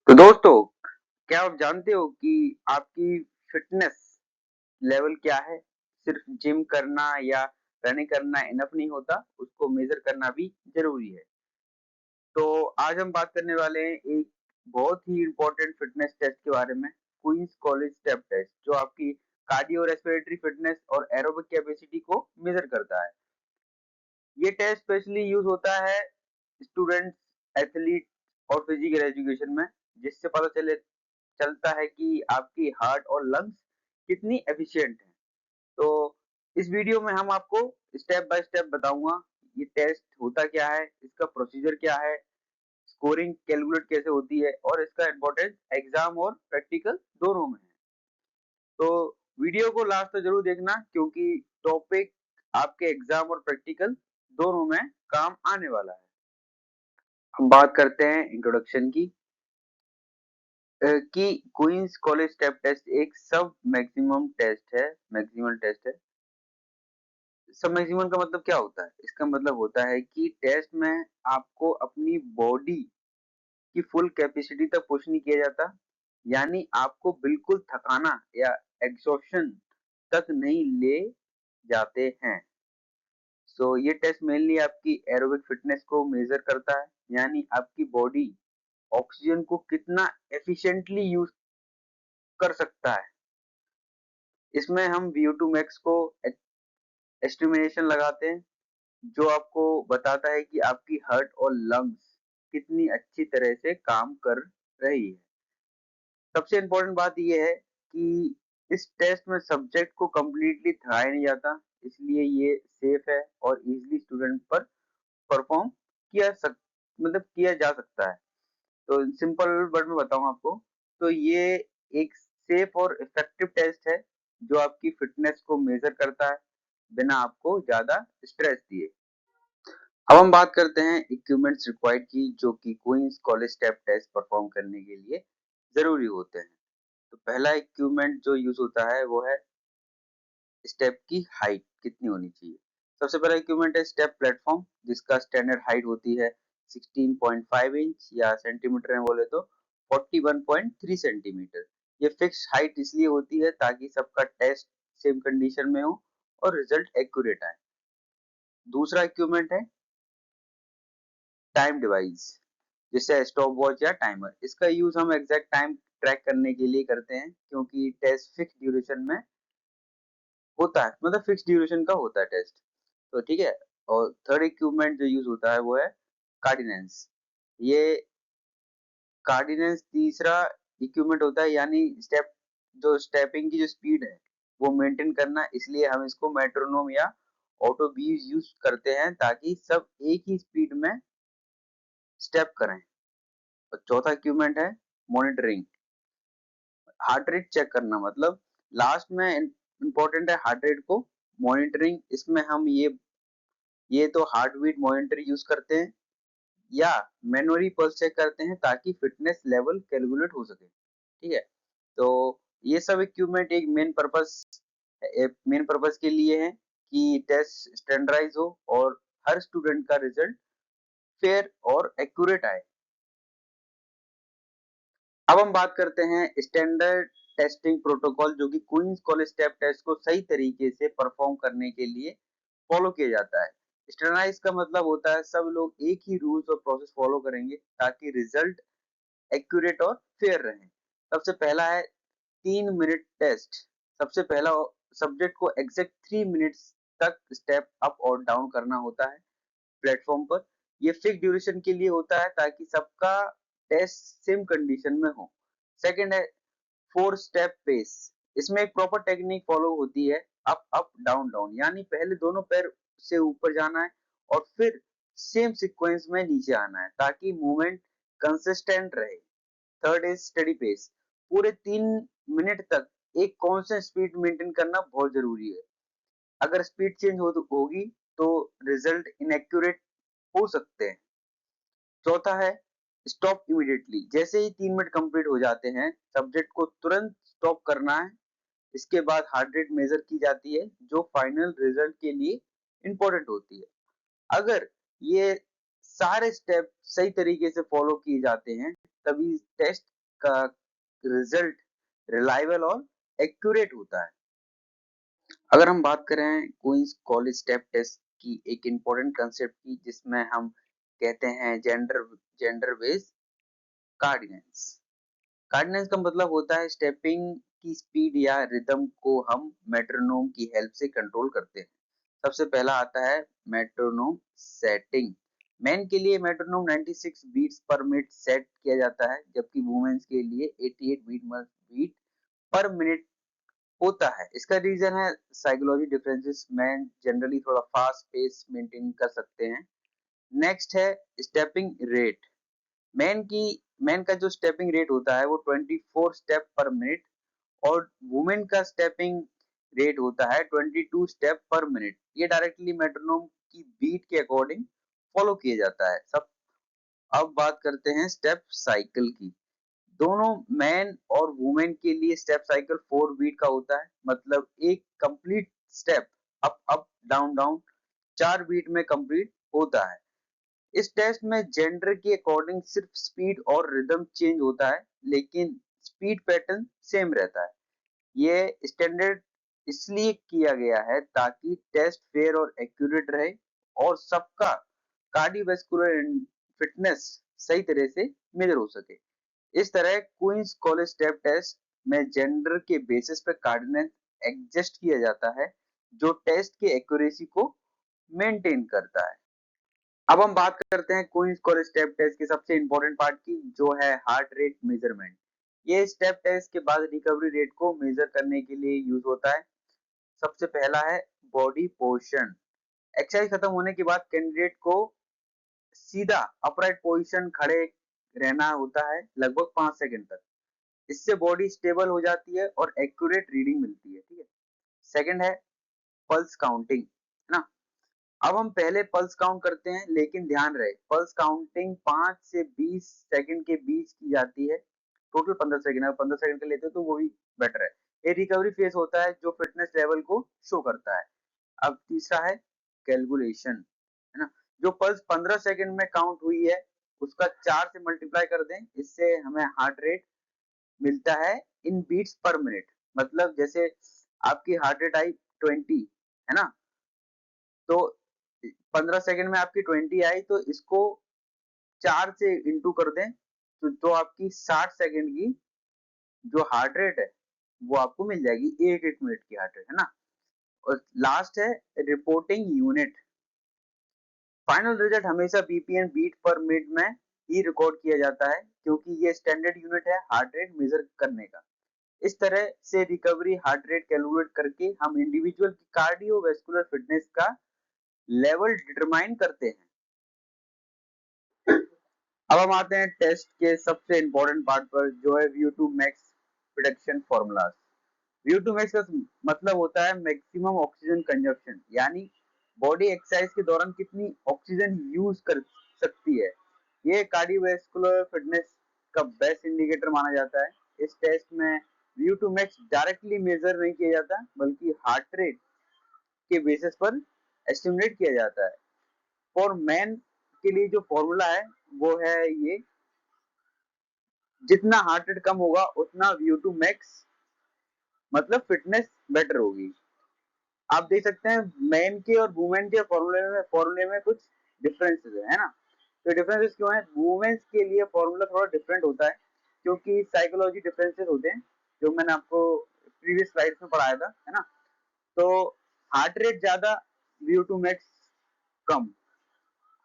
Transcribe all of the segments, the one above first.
तो दोस्तों, क्या आप जानते हो कि आपकी फिटनेस लेवल क्या है? सिर्फ जिम करना या रनिंग करना इनफ नहीं होता, उसको मेज़र करना भी ज़रूरी है। तो आज हम बात करने वाले हैं एक बहुत ही इम्पोर्टेंट फिटनेस टेस्ट के बारे में, क्वीन्स कॉलेज स्टेप टेस्ट, जो आपकी कार्डियो रेस्पिरेटरी फिटनेस और एरोबिक कैपेसिटी को मेज़र करता है। ये टेस्ट स्पेशली यूज़ होता है स्टूडेंट्स, एथलीट और फिजिकल एजुकेशन में, जिससे पता चलता है कि आपकी हार्ट और लंग्स कितनी एफिशिएंट हैं। तो इस वीडियो में हम आपको स्टेप बाय स्टेप बताऊंगा ये टेस्ट होता क्या है, इसका प्रोसीजर क्या है, स्कोरिंग कैलकुलेट कैसे होती है और इसका इम्पोर्टेंस एग्जाम और प्रैक्टिकल दोनों में है। तो वीडियो को लास्ट तक जरूर देखना, क्योंकि टॉपिक आपके एग्जाम और प्रैक्टिकल दोनों में काम आने वाला है। हम बात करते हैं इंट्रोडक्शन की, कि क्वींस कॉलेज स्टेप टेस्ट एक सब मैक्सिमम टेस्ट है, मैक्सिमल टेस्ट है। सब मैक्सिमम का मतलब क्या होता है? इसका मतलब होता है कि टेस्ट में आपको अपनी बॉडी की फुल कैपेसिटी तक पुश नहीं किया जाता, यानी आपको बिल्कुल थकाना या एग्जॉशन तक नहीं ले जाते हैं। सो ये टेस्ट मेनली आपकी एरोबिक फिटनेस को मेजर करता है, यानी आपकी बॉडी ऑक्सीजन को कितना एफिशिएंटली यूज कर सकता है। इसमें हम VO2 मैक्स को एस्टिमेशन लगाते हैं, जो आपको बताता है कि आपकी हार्ट और लंग्स कितनी अच्छी तरह से काम कर रही है। सबसे इम्पोर्टेंट बात ये है कि इस टेस्ट में सब्जेक्ट को कंप्लीटली थकाया नहीं जाता, इसलिए ये सेफ है और इजीली स्टूडेंट पर परफॉर्म किया जा सकता है। तो सिंपल वर्ड में बताऊं आपको, तो ये एक सेफ और इफेक्टिव टेस्ट है, जो आपकी फिटनेस को मेजर करता है बिना आपको ज्यादा स्ट्रेस दिए। अब हम बात करते हैं इक्विपमेंट्स रिक्वायर्ड की, जो कि Queens college step test perform करने के लिए जरूरी होते हैं। तो पहला इक्विपमेंट जो यूज होता है वो है स्टेप की हाइट कितनी होनी चाहिए। सबसे पहला इक्विपमेंट है स्टेप प्लेटफॉर्म, जिसका स्टैंडर्ड हाइट होती है 16.5 इंच, या सेंटीमीटर में बोले तो 41.3 सेंटीमीटर। ये फिक्स हाइट इसलिए होती है ताकि सबका टेस्ट सेम कंडीशन में हो और रिजल्ट एक्यूरेट आए। दूसरा इक्विपमेंट है टाइम डिवाइस, जैसे स्टॉप वॉच या टाइमर। इसका यूज हम एग्जैक्ट टाइम ट्रैक करने के लिए करते हैं, क्योंकि टेस्ट फिक्स ड्यूरेशन में होता है, मतलब फिक्स ड्यूरेशन का होता है टेस्ट। तो ठीक है। और थर्ड इक्विपमेंट जो यूज होता है वो है कार्डिनेंस। ये कार्डिनेंस तीसरा इक्विपमेंट होता है, यानी जो स्टेपिंग की जो स्पीड है वो मेंटेन करना, इसलिए हम इसको मेट्रोनोम या ऑटो बीट यूज करते हैं, ताकि सब एक ही स्पीड में स्टेप करें। और चौथा इक्विपमेंट है मॉनिटरिंग, हार्ट रेट चेक करना, मतलब लास्ट में इम्पोर्टेंट है हार्ट रेट को मॉनिटरिंग। इसमें हम ये तो हार्ट बीट मॉनिटर यूज करते हैं या मैनुअली पल्स चेक करते हैं, ताकि फिटनेस लेवल कैलकुलेट हो सके। ठीक है। तो ये सब इक्विपमेंट एक मेन पर्पस के लिए है कि टेस्ट स्टैंडर्डाइज हो और हर स्टूडेंट का रिजल्ट फेयर और एक्यूरेट आए। अब हम बात करते हैं स्टैंडर्ड टेस्टिंग प्रोटोकॉल, जो कि क्वींस कॉलेज स्टेप टेस्ट को सही तरीके से परफॉर्म करने के लिए फॉलो किया जाता है। स्टैंडर्डाइज का मतलब होता है सब लोग एक ही रूल्स और प्रोसेस फॉलो करेंगे, ताकि रिजल्ट एक्यूरेट और फेयर रहे। सबसे पहला है 3 मिनट टेस्ट। सबसे पहला सब्जेक्ट को एग्जैक्ट 3 मिनट्स तक स्टेप अप और डाउन करना होता है प्लेटफॉर्म पर। ये फिक्स ड्यूरेशन के लिए होता है, ताकि सबका टेस्ट सेम कंडीशन में हो। सेकंड है 4 स्टेप पेस। इसमें एक प्रॉपर टेक्निक फॉलो होती है, अप अप डाउन डाउन, यानी पहले दोनों पैर से ऊपर जाना है और फिर सेम सीक्वेंस में नीचे आना है, ताकि मूवमेंट कंसिस्टेंट रहे। Third is study pace. पूरे 3 मिनट तक एक कांस्टेंट स्पीड मेंटेन करना बहुत जरूरी है। अगर स्पीड चेंज होगी तो रिजल्ट इनएक्यूरेट हो सकते हैं। चौथा है स्टॉप इमीडिएटली। जैसे ही 3 मिनट कंप्लीट हो जाते हैं, सब्जेक्ट को तुरंत स्टॉप करना है। इसके बाद हार्ट रेट मेजर की जाती है, जो फाइनल रिजल्ट के लिए इंपॉर्टेंट होती है। अगर ये सारे स्टेप सही तरीके से फॉलो किए जाते हैं, तभी टेस्ट का रिजल्ट रिलायबल और एक्यूरेट होता है। अगर हम बात करें क्वींस कॉलेज स्टेप टेस्ट की एक इम्पोर्टेंट कंसेप्ट की, जिसमें हम कहते हैं जेंडर बेस्ड कार्डिनेंस। कार्डिनेंस का मतलब होता है स्टेपिंग की स्पीड या रिदम को हम मेट्रोनोम की हेल्प से कंट्रोल करते हैं। सबसे पहला आता है मेट्रोनोम सेटिंग। मेन के लिए metronome 96 beats per minute set किया जाता है, जबकि वुमेन्स के लिए 88 बीट पर मिनट होता है। इसका रीजन है साइकोलॉजी डिफरेंसेस। मेन जनरली थोड़ा फास्ट पेस मेंटेन कर सकते हैं। नेक्स्ट है स्टेपिंग रेट। मेन का जो स्टेपिंग रेट होता है वो 24 स्टेप पर मिनट और वुमेन का स्टेपिंग रेट होता है 22 स्टेप पर मिनट। ये डायरेक्टली मेट्रोनोम की बीट के अकॉर्डिंग फॉलो किया जाता है सब। अब बात करते हैं स्टेप साइकिल की। दोनों मैन और वुमेन के लिए स्टेप साइकिल 4 बीट का होता है, मतलब एक complete step up up down down 4 beat में कंप्लीट होता है। इस टेस्ट में जेंडर के अकॉर्डिंग सिर्फ स्पीड और रिदम चेंज होता है, लेकिन स्पीड पैटर्न सेम रहता है। ये स्टैंडर्ड इसलिए किया गया है ताकि टेस्ट फेयर और एक्यूरेट रहे और सबका कार्डियोवैस्कुलर फिटनेस सही तरह से मेजर हो सके। इस तरह क्वींस कॉलेज स्टेप टेस्ट में जेंडर के बेसिस पे कार्डिनेंस एडजस्ट किया जाता है, जो टेस्ट के एक्यूरेसी को मेंटेन करता है। अब हम बात करते हैं क्वींस कॉलेज स्टेप टेस्ट के सबसे इंपॉर्टेंट पार्ट की, जो है हार्ट रेट मेजरमेंट। ये स्टेप टेस्ट के बाद रिकवरी रेट को मेजर करने के लिए यूज होता है। सबसे पहला है बॉडी पोजीशन। एक्सरसाइज खत्म होने के बाद कैंडिडेट को सीधा अपराइट पोजीशन खड़े रहना होता है लगभग 5 सेकंड तक। इससे बॉडी स्टेबल हो जाती है और एक्यूरेट रीडिंग मिलती है। ठीक है। सेकंड है पल्स काउंटिंग, है ना। अब हम पहले पल्स काउंट करते हैं, लेकिन ध्यान रहे पल्स काउंटिंग 5 से 20 सेकंड के बीच की जाती है। टोटल 15 सेकंड है, 15 सेकंड का लेते हो तो वो भी बेटर है। ये रिकवरी फेज होता है जो फिटनेस लेवल को शो करता है। अब तीसरा है कैलकुलेशन, है ना। जो पल्स 15 सेकंड में काउंट हुई है उसका 4 से मल्टीप्लाई कर दें, इससे हमें हार्ट रेट मिलता है इन बीट्स पर मिनट। मतलब जैसे आपकी हार्ट रेट आई 20, है ना, तो 15 सेकंड में आपकी 20 आई, तो इसको 4 से इंटू कर दें तो आपकी 60 सेकंड की जो हार्ट रेट है वो आपको मिल जाएगी, एक एक मिनट की हार्ट रेट, है ना। और लास्ट है रिपोर्टिंग यूनिट। फाइनल रिजल्ट हमेशा बीपीएम बीट पर मिनट में ही रिकॉर्ड किया जाता है, क्योंकि ये स्टैंडर्ड यूनिट है हार्ट रेट मेजर करने का। इस तरह से रिकवरी हार्ट रेट कैलकुलेट करके हम इंडिविजुअल की कार्डियोवैस्कुलर फिटनेस का लेवल डिटरमाइन करते हैं। अब हम आते हैं टेस्ट के सबसे इंपॉर्टेंट पार्ट पर, जो है VO2 max prediction formulas. VO2 max का मतलब होता है मैक्सिमम ऑक्सीजन कंजप्शन, यानी बॉडी एक्सरसाइज के दौरान कितनी ऑक्सीजन यूज कर सकती है। ये कार्डियोवैस्कुलर फिटनेस का बेस्ट इंडिकेटर माना जाता है। इस टेस्ट में VO2 मैक्स डायरेक्टली मेजर नहीं किया जाता, बल्कि हार्ट रेट के बेसिस पर एस्टिमेट किया जाता है। फॉर मैन के लिए जो फॉर्मूला है वो है ये, जितना हार्ट रेट कम होगा उतना VO2 मैक्स मतलब फिटनेस बेटर होगी। आप देख सकते हैं मैन के और वुमेन के फॉर्मूले में कुछ डिफरेंसेस है ना। तो डिफरेंसेस क्यों है? वुमेन्स के लिए फॉर्मूला थोड़ा डिफरेंट होता है, क्योंकि साइकोलॉजी डिफरेंसेस होते हैं, जो मैंने आपको प्रीवियस स्लाइड्स में पढ़ाया था, है ना। तो हार्ट रेट ज्यादा, VO2 मैक्स कम।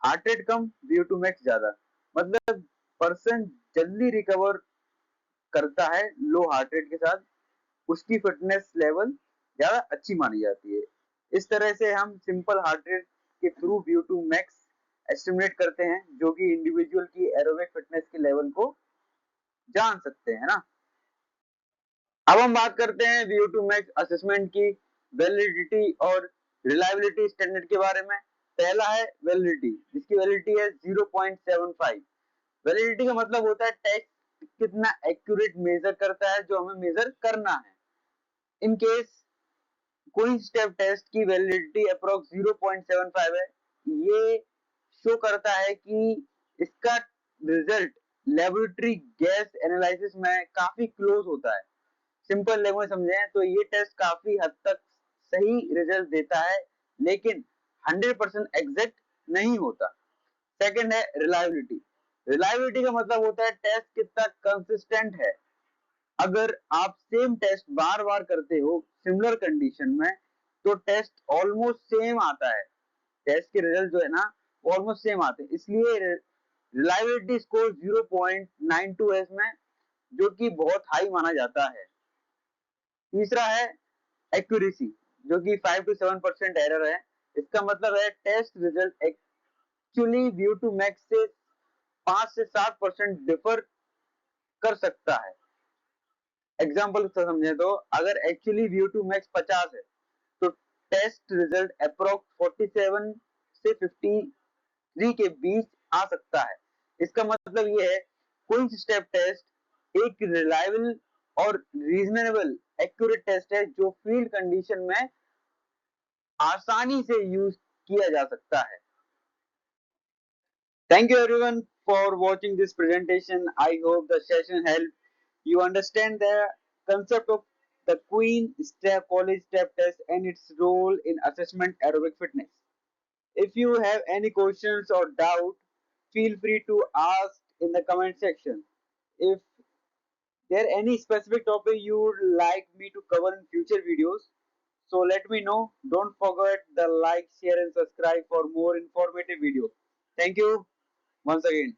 हार्ट रेट कम, VO2 मैक्स ज्यादा। मतलब पर्सन जल्दी रिकवर करता है लो हार्ट रेट के साथ, उसकी फिटनेस लेवल ज्यादा अच्छी मानी जाती है। इस तरह से हम सिंपल हार्ट रेट के थ्रू VO2 मैक्स एस्टिमेट करते हैं, जो कि इंडिविजुअल की एरोबिक फिटनेस के लेवल को जान सकते हैं ना। अब हम बात करते हैं VO2 मैक्स असेसमेंट की वैलिडिटी और रिलायबिलिटी स्टैंडर्ड के बारे में। पहला है वैलिडिटी, जिसकी वैलिडिटी है 0.75। वैलिडिटी का मतलब होता है टेस्ट कितना एक्यूरेट मेजर करता है जो हमें मेजर करना है। इन केस कोई स्टेप टेस्ट की वैलिडिटी अप्रोक्स 0.75 है, ये शो करता है कि इसका रिजल्ट लेबोरेटरी गैस एनालिसिस में काफी क्लोज होता है। सिंपल लैंग्वेज समझें तो ये टेस्ट काफी हद तक सही रिजल्ट देता है, लेकिन 100% एग्जैक्ट नहीं होता। सेकंड है रिलायबिलिटी। रिलायबिलिटी का मतलब होता है टेस्ट कितना कंसिस्टेंट है। अगर आप सेम टेस्ट बार बार करते हो सिमिलर कंडीशन में, तो टेस्ट ऑलमोस्ट सेम आता है। टेस्ट के रिजल्ट जो है ना ऑलमोस्ट सेम आते हैं, इसलिए रिलायबिलिटी स्कोर 0.92 में, जो कि बहुत हाई माना जाता है। तीसरा है एक्यूरेसी, जो कि 5 to 7% एरर है। इसका मतलब है test result actually VO two max से 5 से 7% डिफर कर सकता है। एग्जाम्पल से समझे तो अगर एक्चुअली व्यू टू मैक्स 50 है, तो टेस्ट रिजल्ट अप्रोक्स 47 से 53 के बीच आ सकता है। इसका मतलब ये है कोई स्टेप टेस्ट एक रिलायबल और रीजनेबल एक्यूरेट टेस्ट है जो फील्ड कंडीशन में आसानी से यूज किया जा सकता है। Thank you everyone for watching this presentation. I hope the session helped you understand the concept of the Queen Step College Step Test and its role in assessment aerobic fitness. If you have any questions or doubt, feel free to ask in the comment section. If there any specific topic you would like me to cover in future videos, so let me know. Don't forget the like, share and subscribe for more informative videos. Thank you once again.